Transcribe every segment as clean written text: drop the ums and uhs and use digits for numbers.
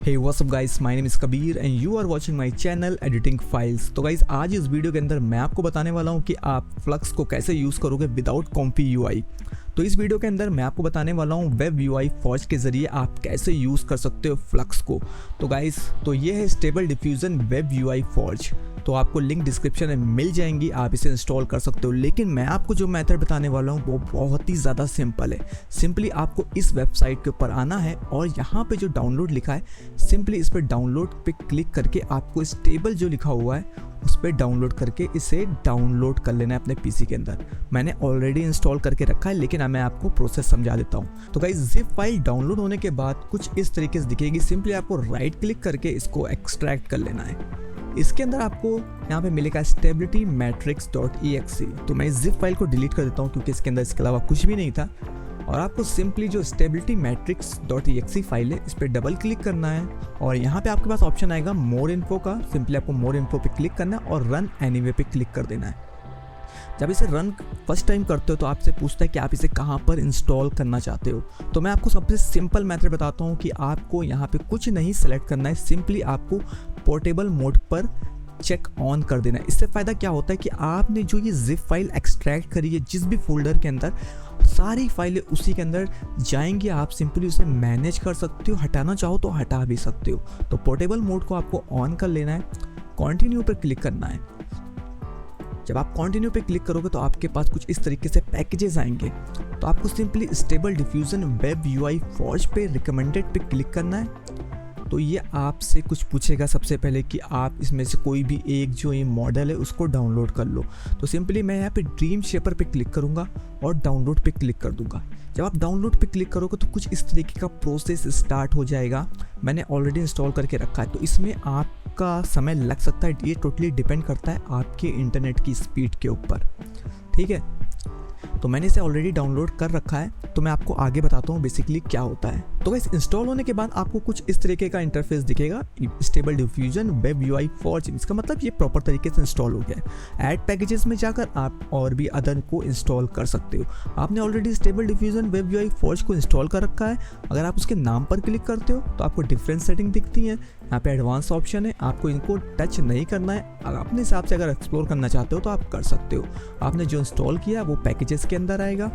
Hey what's up guys, my name is Kabir and you are watching my channel Editing Files। तो guys आज इस video के अंदर मैं आपको बताने वाला हूँ कि आप फ्लक्स को कैसे यूज़ करोगे विदाउट कॉम्फी यूआई। तो इस वीडियो के अंदर मैं आपको बताने वाला हूँ वेब यूआई फॉर्ज के ज़रिए आप कैसे यूज़ कर सकते हो फ्लक्स को। तो गाइस तो ये है stable diffusion web UI forge. तो आपको लिंक डिस्क्रिप्शन में मिल जाएंगी, आप इसे इंस्टॉल कर सकते हो। लेकिन मैं आपको जो मेथड बताने वाला हूँ वो बहुत ही ज़्यादा सिंपल है। सिंपली आपको इस वेबसाइट के ऊपर आना है और यहाँ पे जो डाउनलोड लिखा है सिंपली इस पर डाउनलोड पे क्लिक करके आपको स्टेबल जो लिखा हुआ है उस पर डाउनलोड करके इसे डाउनलोड कर लेना है अपने पीसी के अंदर। मैंने ऑलरेडी इंस्टॉल करके रखा है लेकिन मैं आपको प्रोसेस समझा देता हूँ। तो गाइस जिप फाइल डाउनलोड होने के बाद कुछ इस तरीके से दिखेगी। सिंपली आपको राइट क्लिक करके इसको एक्सट्रैक्ट कर लेना है। इसके अंदर आपको यहाँ पे मिलेगा स्टेबिलिटी मैट्रिक्स.exe। तो मैं इस जिप फाइल को डिलीट कर देता हूँ क्योंकि इसके अंदर इसके अलावा कुछ भी नहीं था। और आपको सिंपली जो स्टेबिलिटी मैट्रिक्स.exe फाइल है इस पर डबल क्लिक करना है और यहाँ पे आपके पास ऑप्शन आएगा मोर इन्फो का। सिंपली आपको मोर इन्फो पे क्लिक करना है और रन एनीवे पे क्लिक कर देना है। जब इसे रन फर्स्ट टाइम करते हो तो आपसे पूछता है कि आप इसे कहाँ पर इंस्टॉल करना चाहते हो। तो मैं आपको सबसे सिंपल मेथड बताता हूँ कि आपको यहाँ पे कुछ नहीं सेलेक्ट करना है, सिंपली आपको पोर्टेबल मोड पर चेक ऑन कर देना है। इससे फ़ायदा क्या होता है कि आपने जो ये जिप फाइल एक्सट्रैक्ट करी है जिस भी फोल्डर के अंदर, सारी फाइलें उसी के अंदर जाएंगी। आप सिंपली उसे मैनेज कर सकते हो, हटाना चाहो तो हटा भी सकते हो। तो पोर्टेबल मोड को आपको ऑन कर लेना है, कंटिन्यू पर क्लिक करना है। जब आप कंटिन्यू पे क्लिक करोगे तो आपके पास कुछ इस तरीके से पैकेजेस आएंगे। तो आपको simply stable diffusion web UI forge पे रिकमेंडेड पे क्लिक करना है। तो ये आपसे कुछ पूछेगा सबसे पहले कि आप इसमें से कोई भी एक जो ये मॉडल है उसको डाउनलोड कर लो। तो सिंपली मैं यहाँ पे ड्रीम शेपर पे क्लिक करूँगा और डाउनलोड पे क्लिक कर दूंगा। जब आप डाउनलोड पे क्लिक करोगे तो कुछ इस तरीके का प्रोसेस स्टार्ट हो जाएगा। मैंने ऑलरेडी इंस्टॉल करके रखा है तो इसमें आपका समय लग सकता है। ये टोटली डिपेंड करता है आपके इंटरनेट की स्पीड के ऊपर, ठीक है। तो मैंने इसे ऑलरेडी डाउनलोड कर रखा है तो मैं आपको आगे बताता हूँ बेसिकली क्या होता है। तो गाइस इंस्टॉल होने के बाद आपको कुछ इस तरीके का इंटरफेस दिखेगा, stable diffusion web UI forge. इसका मतलब ये प्रॉपर तरीके से इंस्टॉल हो गया है। ऐड पैकेजेस में जाकर आप और भी अदर को इंस्टॉल कर सकते हो। आपने already stable diffusion web UI forge को इंस्टॉल कर रखा है। अगर आप उसके नाम पर क्लिक करते हो तो आपको डिफरेंट सेटिंग दिखती है। यहाँ पे एडवांस ऑप्शन है, आपको इनको टच नहीं करना है। अगर अपने हिसाब से अगर एक्सप्लोर करना चाहते हो तो आप कर सकते हो। आपने जो इंस्टॉल किया वो पैकेजेस के अंदर आएगा।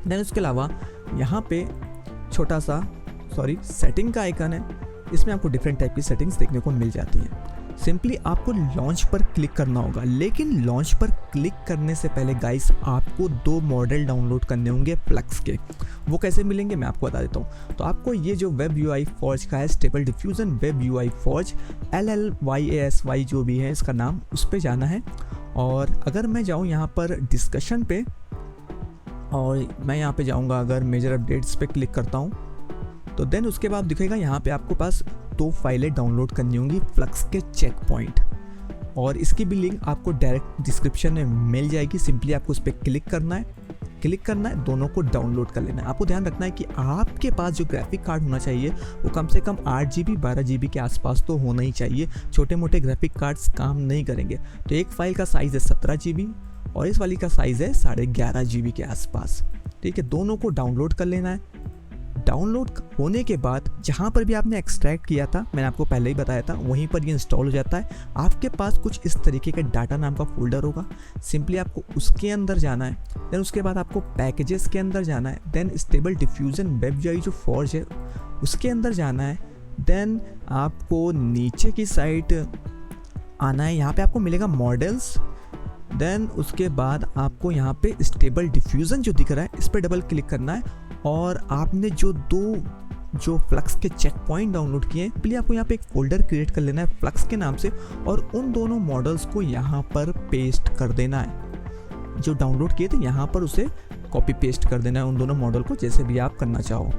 देन उसके अलावा यहाँ पे छोटा सा सेटिंग का आइकन है, इसमें आपको डिफरेंट टाइप की सेटिंग्स देखने को मिल जाती हैं। सिंपली आपको लॉन्च पर क्लिक करना होगा। लेकिन लॉन्च पर क्लिक करने से पहले गाइस आपको 2 मॉडल डाउनलोड करने होंगे फ्लक्स के। वो कैसे मिलेंगे मैं आपको बता देता हूँ। तो आपको ये जो वेब यूआई फॉर्ज का है stable diffusion web UI forge LLYASY जो भी है इसका नाम, उस पर जाना है। और अगर मैं जाऊँ यहाँ पर डिस्कशन पे और मैं यहाँ पे जाऊँगा, अगर मेजर अपडेट्स पे क्लिक करता हूँ तो देन उसके बाद दिखेगा यहाँ पे आपको पास 2 फाइलें डाउनलोड करनी होंगी फ्लक्स के चेक पॉइंट। और इसकी भी लिंक आपको डायरेक्ट डिस्क्रिप्शन में मिल जाएगी। सिंपली आपको उस पर क्लिक करना है, दोनों को डाउनलोड कर लेना है। आपको ध्यान रखना है कि आपके पास जो ग्राफिक कार्ड होना चाहिए वो कम से कम 8 GB 12 GB के आसपास तो होना ही चाहिए। छोटे मोटे ग्राफिक कार्ड्स काम नहीं करेंगे। तो एक फाइल का साइज़ है 17 GB और इस वाली का साइज़ है 11.5 GB के आसपास, ठीक है। दोनों को डाउनलोड कर लेना है। डाउनलोड होने के बाद जहाँ पर भी आपने एक्सट्रैक्ट किया था, मैंने आपको पहले ही बताया था, वहीं पर ये इंस्टॉल हो जाता है। आपके पास कुछ इस तरीके का डाटा नाम का फोल्डर होगा। सिंपली आपको उसके अंदर जाना है। देन उसके बाद आपको पैकेजेस के अंदर जाना है। Then stable diffusion web UI जो फॉर्ज है उसके अंदर जाना है। देन आपको नीचे की साइड आना है, यहाँ पे आपको मिलेगा मॉडल्स। देन उसके बाद आपको यहाँ पे स्टेबल डिफ्यूजन जो दिख रहा है इस पर डबल क्लिक करना है। और आपने जो फ्लक्स के चेक पॉइंट डाउनलोड किए हैं, प्लीज आपको यहाँ पे एक फोल्डर क्रिएट कर लेना है फ्लक्स के नाम से और उन दोनों मॉडल्स को यहाँ पर पेस्ट कर देना है। जो डाउनलोड किए थे यहाँ पर उसे कॉपी पेस्ट कर देना है, उन दोनों मॉडल को, जैसे भी आप करना चाहो।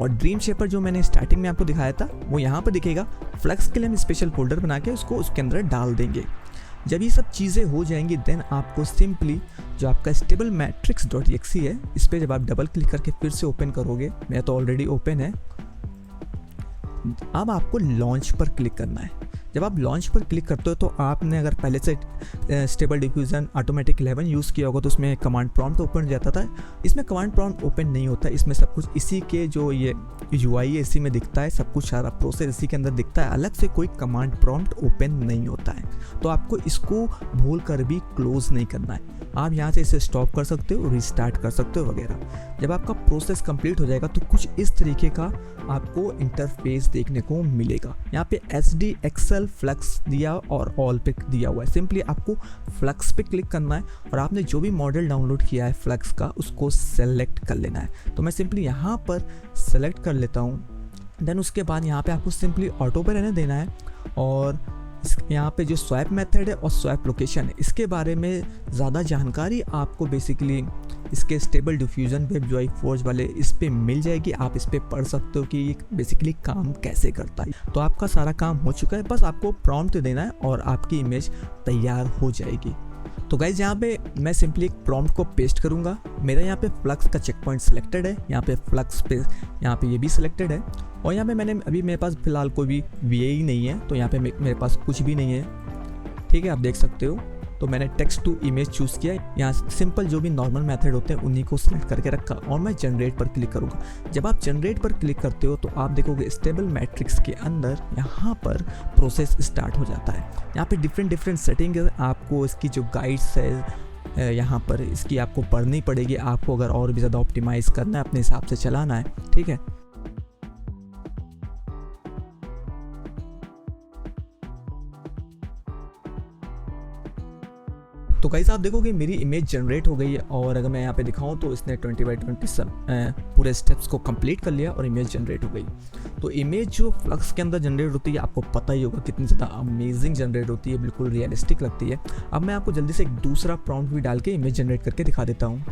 और ड्रीम शेपर जो मैंने स्टार्टिंग में आपको दिखाया था वो यहाँ पर दिखेगा। फ्लक्स के लिए हम स्पेशल फोल्डर बना के उसको उसके अंदर डाल देंगे। जब ये सब चीज़ें हो जाएंगी देन आपको सिंपली जो आपका स्टेबल मैट्रिक्स.exe है इस पर जब आप डबल क्लिक करके फिर से ओपन करोगे, मेरा तो ऑलरेडी ओपन है, अब आपको लॉन्च पर क्लिक करना है। जब आप लॉन्च पर क्लिक करते हो तो आपने अगर पहले से स्टेबल डिफ्यूज़न ऑटोमेटिक 11 यूज़ किया होगा तो उसमें कमांड प्रॉम्प्ट ओपन हो जाता था। इसमें कमांड प्रॉम्प्ट ओपन नहीं होता, इसमें सब कुछ इसी के जो ये UI है इसी में दिखता है, सब कुछ सारा प्रोसेस इसी के अंदर दिखता है, अलग से कोई कमांड प्रॉम्प्ट ओपन नहीं होता है। तो आपको इसको भूल कर भी क्लोज नहीं करना है, आप यहाँ से इसे स्टॉप कर सकते हो, रिस्टार्ट कर सकते हो वगैरह। जब आपका प्रोसेस कंप्लीट हो जाएगा तो कुछ इस तरीके का आपको इंटरफेस देखने को मिलेगा। यहाँ पे SD, Excel, फ्लक्स दिया और ऑल पे दिया हुआ है। सिंपली आपको फ्लक्स पे क्लिक करना है और आपने जो भी मॉडल डाउनलोड किया है फ्लक्स का उसको सेलेक्ट कर लेना है। तो मैं सिंपली यहाँ पर सेलेक्ट कर लेता हूँ। देन उसके बाद यहाँ पे आपको सिंपली ऑटो पे रहने देना है और यहाँ पे जो स्वैप मेथड है और स्वैप लोकेशन है इसके बारे में ज़्यादा जानकारी आपको बेसिकली इसके stable diffusion web UI forge वाले इस पे मिल जाएगी। आप इस पे पढ़ सकते हो कि ये बेसिकली काम कैसे करता है। तो आपका सारा काम हो चुका है, बस आपको प्रॉम्प्ट देना है और आपकी इमेज तैयार हो जाएगी। तो गाइज यहाँ पे मैं सिंपली एक प्रॉम्प्ट को पेस्ट करूँगा। मेरा यहाँ पे फ्लक्स का चेक पॉइंट सिलेक्टेड है, यहाँ पे फ्लक्स पे यहाँ पे ये भी सिलेक्टेड है और यहाँ पे मैंने अभी मेरे पास फिलहाल कोई भी VA ही नहीं है, तो यहाँ पे मेरे पास कुछ भी नहीं है। ठीक है, आप देख सकते हो। तो मैंने टेक्स्ट टू इमेज चूज़ किया, यहाँ सिंपल जो भी नॉर्मल मेथड होते हैं उन्हीं को सिलेक्ट करके रखा और मैं जनरेट पर क्लिक करूँगा। जब आप जनरेट पर क्लिक करते हो तो आप देखोगे स्टेबल मैट्रिक्स के अंदर यहाँ पर प्रोसेस स्टार्ट हो जाता है। यहाँ पे डिफरेंट सेटिंग है, आपको इसकी जो गाइड्स है यहाँ पर इसकी आपको पढ़नी पड़ेगी। आपको अगर और भी ज़्यादा ऑप्टिमाइज़ करना है, अपने हिसाब से चलाना है, ठीक है। तो गाइस आप देखोगे मेरी इमेज जनरेट हो गई है और अगर मैं यहाँ पे दिखाऊँ तो इसने 20/20 पूरे स्टेप्स को कंप्लीट कर लिया और इमेज जनरेट हो गई। तो इमेज जो फ्लक्स के अंदर जनरेट होती है आपको पता ही होगा कितनी ज़्यादा अमेजिंग जनरेट होती है, बिल्कुल रियलिस्टिक लगती है। अब मैं आपको जल्दी से एक दूसरा प्रॉम्प्ट भी डाल के इमेज जनरेट करके दिखा देता हूँ।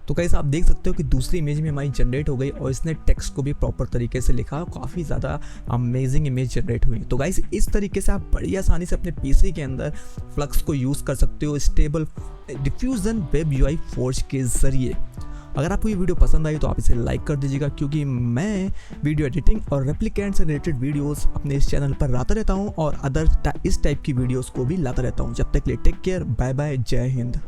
तो गाइस आप देख सकते हो कि दूसरी इमेज में हमारी जनरेट हो गई और इसने टेक्स्ट को भी प्रॉपर तरीके से लिखा, काफ़ी ज़्यादा अमेजिंग इमेज जनरेट हुई। तो गाइस इस तरीके से आप बड़ी आसानी से अपने PC के अंदर फ्लक्स को यूज़ कर सकते हो stable diffusion web UI forge के ज़रिए। अगर आपको ये वीडियो पसंद आई तो आप इसे लाइक कर दीजिएगा, क्योंकि मैं वीडियो एडिटिंग और रेप्लिकेंट से रिलेटेड वीडियोस अपने इस चैनल पर लाता रहता हूँ और इस टाइप की वीडियोस को भी लाता रहता हूँ। जब तक के लिए टेक केयर, बाय बाय, जय हिंद।